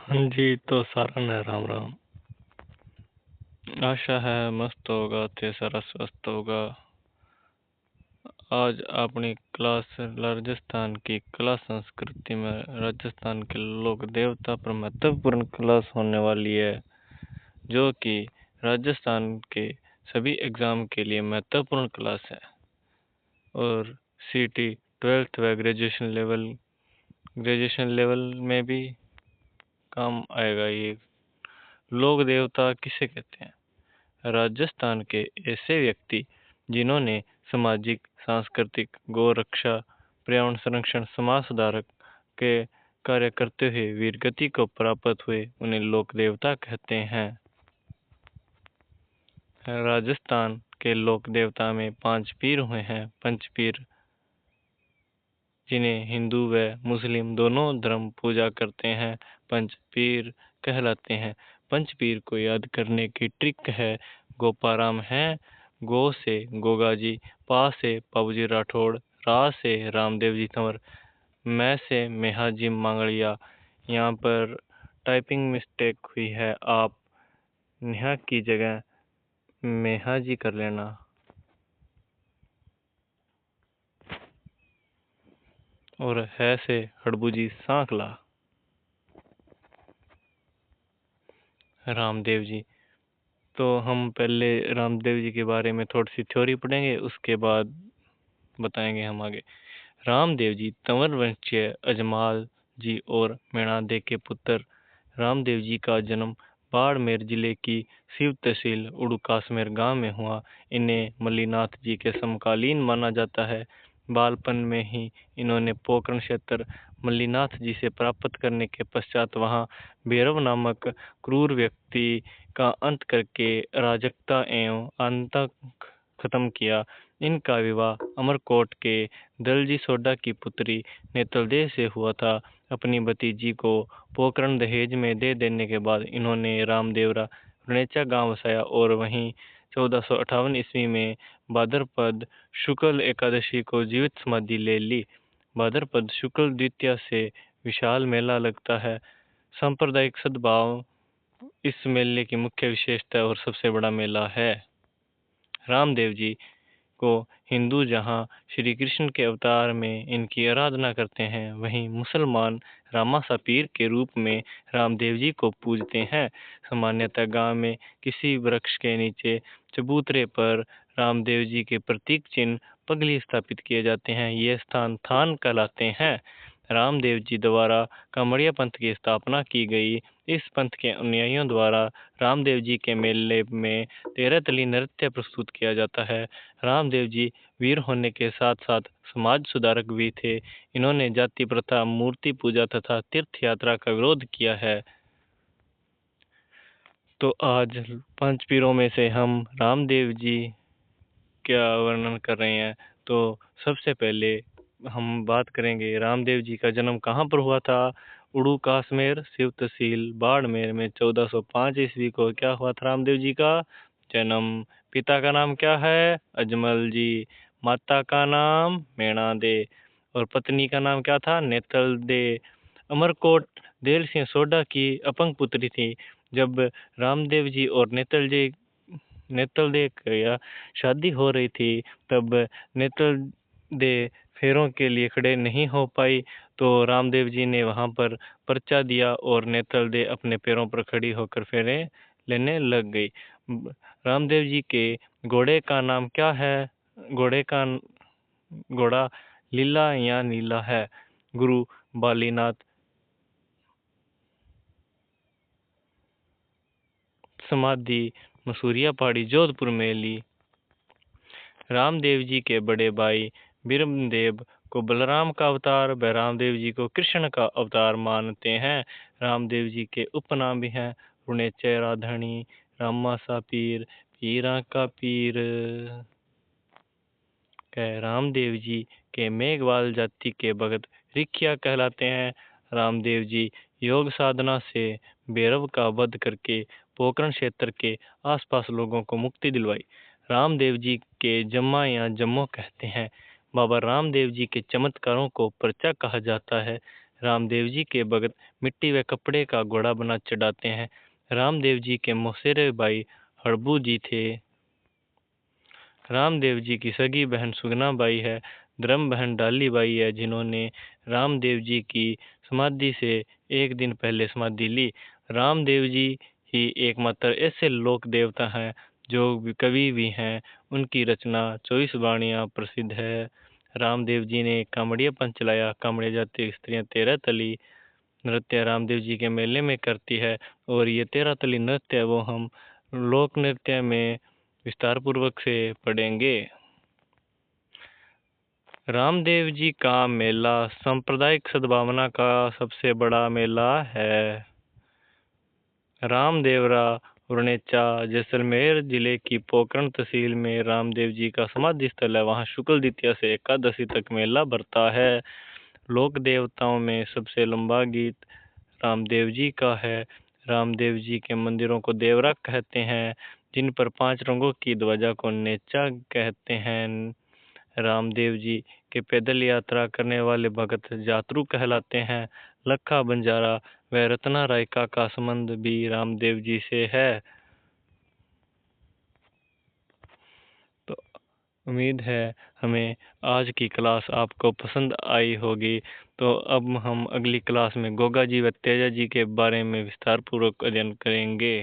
हाँ जी, तो सारन है। राम राम। आशा है मस्त होगा ते सारा स्वस्थ होगा। आज अपनी क्लास राजस्थान की कला संस्कृति में राजस्थान के लोक देवता पर महत्वपूर्ण क्लास होने वाली है, जो कि राजस्थान के सभी एग्जाम के लिए महत्वपूर्ण क्लास है। और सीटी 12th व ग्रेजुएशन लेवल में भी काम आएगा ये। लोक देवता किसे कहते हैं? राजस्थान के ऐसे व्यक्ति जिन्होंने सामाजिक, सांस्कृतिक, गौ रक्षा, पर्यावरण संरक्षण, समाज सुधारक के कार्य करते हुए वीरगति को प्राप्त हुए, उन्हें लोक देवता कहते हैं। राजस्थान के लोक देवता में 5 पीर हुए हैं। पंचपीर, जिन्हें हिंदू व मुस्लिम दोनों धर्म पूजा करते हैं, पंचपीर कहलाते हैं। पंचपीर को याद करने की ट्रिक है: गोपाराम है, गो से गोगाजी, पा से पाबूजी राठौड़, रा से रामदेव जी तंवर, मैं से मेहाजी मांगड़िया। यहाँ पर टाइपिंग मिस्टेक हुई है, आप नेहा की जगह मेहाजी कर लेना। और है से हड़बूजी सांकला। रामदेव जी, तो हम पहले रामदेव जी के बारे में थोड़ी सी थ्योरी पढ़ेंगे, उसके बाद बताएंगे हम आगे। रामदेव जी तंवर वंशीय अजमाल जी और मेणादे के पुत्र। रामदेव जी का जन्म बाड़मेर जिले की शिव तहसील उड़ूकासमेर गांव में हुआ। इन्हें मल्लीनाथ जी के समकालीन माना जाता है। बालपन में ही इन्होंने पोकरण क्षेत्र मल्लीनाथ जी से प्राप्त करने के पश्चात वहां भैरव नामक क्रूर व्यक्ति का अंत करके अराजकता एवं आतंक खत्म किया। इनका विवाह अमरकोट के दलजी सोडा की पुत्री नेतलदेह से हुआ था। अपनी भतीजी को पोकरण दहेज में दे देने के बाद इन्होंने रामदेवरा रुणेचा गांव बसाया और वहीं 1458 ईस्वी में भाद्रपद शुक्ल एकादशी को जीवित समाधि ले ली। भाद्रपद शुक्ल द्वितीया से विशाल मेला लगता है। सांप्रदायिक सद्भाव इस मेले की मुख्य विशेषता और सबसे बड़ा मेला है। रामदेव जी को हिंदू जहां श्री कृष्ण के अवतार में इनकी आराधना करते हैं, वहीं मुसलमान रामासा पीर के रूप में रामदेव जी को पूजते हैं। सामान्यतः गांव में किसी वृक्ष के नीचे चबूतरे पर रामदेव जी के प्रतीक चिन्ह पगली स्थापित किए जाते हैं। ये स्थान थान कहलाते हैं। रामदेव जी द्वारा कामड़िया पंथ की स्थापना की गई। इस पंथ के अनुयायियों द्वारा रामदेव जी के मेले में 13 तली नृत्य प्रस्तुत किया जाता है। रामदेव जी वीर होने के साथ साथ समाज सुधारक भी थे। इन्होंने जाति प्रथा, मूर्ति पूजा तथा तीर्थ यात्रा का विरोध किया है। तो आज 5 पीरों में से हम रामदेव जी क्या वर्णन कर रहे हैं। तो सबसे पहले हम बात करेंगे रामदेव जी का जन्म कहाँ पर हुआ था। उड़ूकासमेर शिव तहसील बाड़मेर में 1405 ईस्वी को क्या हुआ था रामदेव जी का जन्म। पिता का नाम क्या है? अजमल जी। माता का नाम मेणा दे और पत्नी का नाम क्या था? नेतल दे। अमरकोट देल सिंह सोडा की अपंग पुत्री थी। जब रामदेव जी और नेतल दे या शादी हो रही थी, तब नेतल दे फेरों के लिए खड़े नहीं हो पाई, तो रामदेव जी ने वहां पर पर्चा दिया और नेतल दे अपने पैरों पर खड़ी होकर फेरे लेने लग गई। रामदेव जी के घोड़े का नाम क्या है? घोड़ा लीला या नीला है। गुरु बालीनाथ समाधि मसूरिया पहाड़ी जोधपुर में ली। रामदेव जी के बड़े भाई बीरमदेव को बलराम का अवतार व रामदेव जी को कृष्ण का अवतार मानते हैं। रामदेव जी के उपनाम भी हैं: रुणेचय राधणी, रामासा पीर, पीरा का पीर। रामदेव जी के मेघवाल जाति के भगत रिखिया कहलाते हैं। रामदेव जी योग साधना से भैरव का वध करके पोकरण क्षेत्र के आसपास लोगों को मुक्ति दिलवाई। रामदेव जी के जम्मा या जम्मो कहते हैं। बाबा रामदेव जी के चमत्कारों को पर्चा कहा जाता है। रामदेव जी के भगत मिट्टी व कपड़े का घोड़ा बना चढ़ाते हैं। रामदेव जी के मौसेरे भाई हड़बू जी थे। रामदेव जी की सगी बहन सुगना बाई है। धर्म बहन डाली बाई है, जिन्होंने रामदेव जी की समाधि से एक दिन पहले समाधि ली। रामदेव जी ही एकमात्र ऐसे लोक देवता हैं जो कवि भी हैं। उनकी रचना 24 वाणियाँ प्रसिद्ध है। रामदेव जी ने कामड़ियापन चलाया। कामड़िया जाती स्त्रियां 13 तली नृत्य रामदेव जी के मेले में करती है, और ये 13 तली नृत्य वो हम लोक नृत्य में विस्तार पूर्वक से पढ़ेंगे। रामदेव जी का मेला सांप्रदायिक सद्भावना का सबसे बड़ा मेला है। रामदेवरा उरणेचा जैसलमेर जिले की पोकरण तहसील में रामदेव जी का समाधि स्थल है। वहाँ शुक्ल द्वितीया से एकादशी तक मेला भरता है। लोक देवताओं में सबसे लंबा गीत रामदेव जी का है। रामदेव जी के मंदिरों को देवरा कहते हैं, जिन पर 5 रंगों की ध्वजा को नेचा कहते हैं। रामदेव जी के पैदल यात्रा करने वाले भगत जातरू कहलाते हैं। लखा बंजारा व रत्ना रायका का संबंध भी रामदेव जी से है। तो उम्मीद है हमें आज की क्लास आपको पसंद आई होगी। तो अब हम अगली क्लास में गोगा जी व तेजा जी के बारे में विस्तार पूर्वक अध्ययन करेंगे।